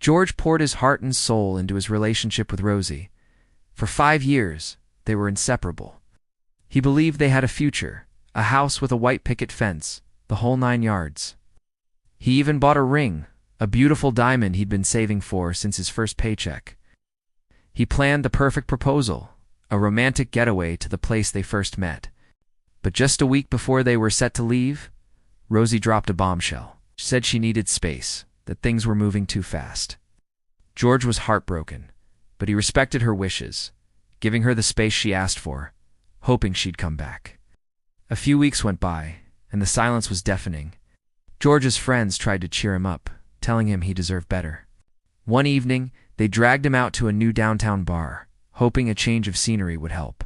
George poured his heart and soul into his relationship with Rosie. For 5 years, they were inseparable. He believed they had a future, a house with a white picket fence, the whole 9 yards. He even bought a ring, a beautiful diamond he'd been saving for since his first paycheck. He planned the perfect proposal, a romantic getaway to the place they first met. But just a week before they were set to leave, Rosie dropped a bombshell. She said she needed space, that things were moving too fast. George was heartbroken, but he respected her wishes, giving her the space she asked for, hoping she'd come back. A few weeks went by, and the silence was deafening. George's friends tried to cheer him up, telling him he deserved better. One evening, they dragged him out to a new downtown bar, hoping a change of scenery would help.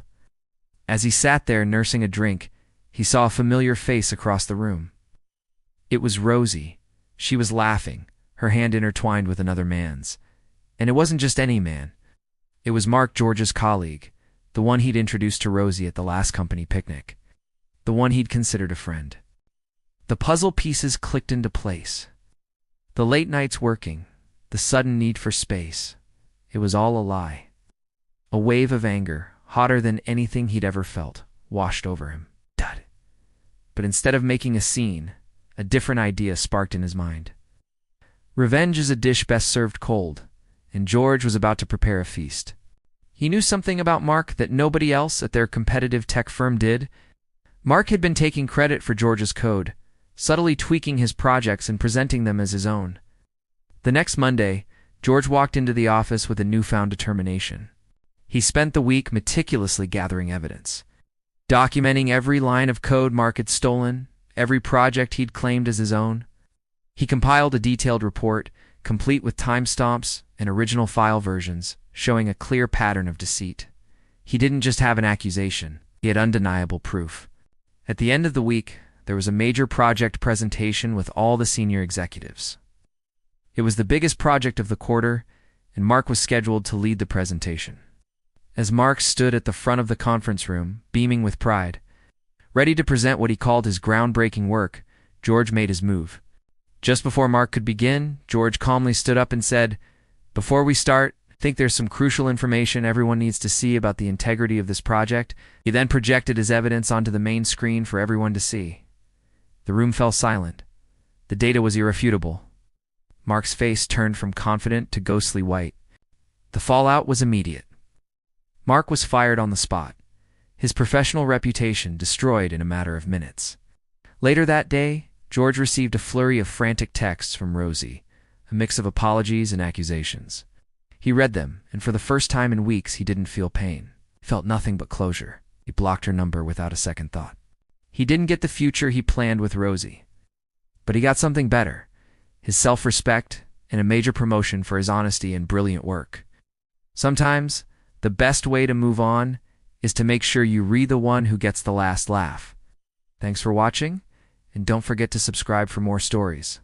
As he sat there nursing a drink, he saw a familiar face across the room. It was Rosie. She was laughing, her hand intertwined with another man's. And it wasn't just any man. It was Mark, George's colleague, the one he'd introduced to Rosie at the last company picnic, the one he'd considered a friend. The puzzle pieces clicked into place. The late nights working, the sudden need for space. It was all a lie. A wave of anger, hotter than anything he'd ever felt, washed over him. Dud. But instead of making a scene, a different idea sparked in his mind. Revenge is a dish best served cold, and George was about to prepare a feast. He knew something about Mark that nobody else at their competitive tech firm did. Mark had been taking credit for George's code, subtly tweaking his projects and presenting them as his own. The next Monday, George walked into the office with a newfound determination. He spent the week meticulously gathering evidence, documenting every line of code Mark had stolen, every project he'd claimed as his own. He compiled a detailed report, complete with timestamps and original file versions, showing a clear pattern of deceit. He didn't just have an accusation, he had undeniable proof. At the end of the week, there was a major project presentation with all the senior executives. It was the biggest project of the quarter, and Mark was scheduled to lead the presentation. As Mark stood at the front of the conference room, beaming with pride, ready to present what he called his groundbreaking work, George made his move. Just before Mark could begin, George calmly stood up and said, "Before we start, I think there's some crucial information everyone needs to see about the integrity of this project." He then projected his evidence onto the main screen for everyone to see. The room fell silent. The data was irrefutable. Mark's face turned from confident to ghostly white. The fallout was immediate. Mark was fired on the spot, his professional reputation destroyed in a matter of minutes. Later that day, George received a flurry of frantic texts from Rosie, a mix of apologies and accusations. He read them, and for the first time in weeks he didn't feel pain. He felt nothing but closure. He blocked her number without a second thought. He didn't get the future he planned with Rosie, but he got something better, his self-respect and a major promotion for his honesty and brilliant work. Sometimes, the best way to move on is to make sure you read the one who gets the last laugh. Thanks for watching, and don't forget to subscribe for more stories.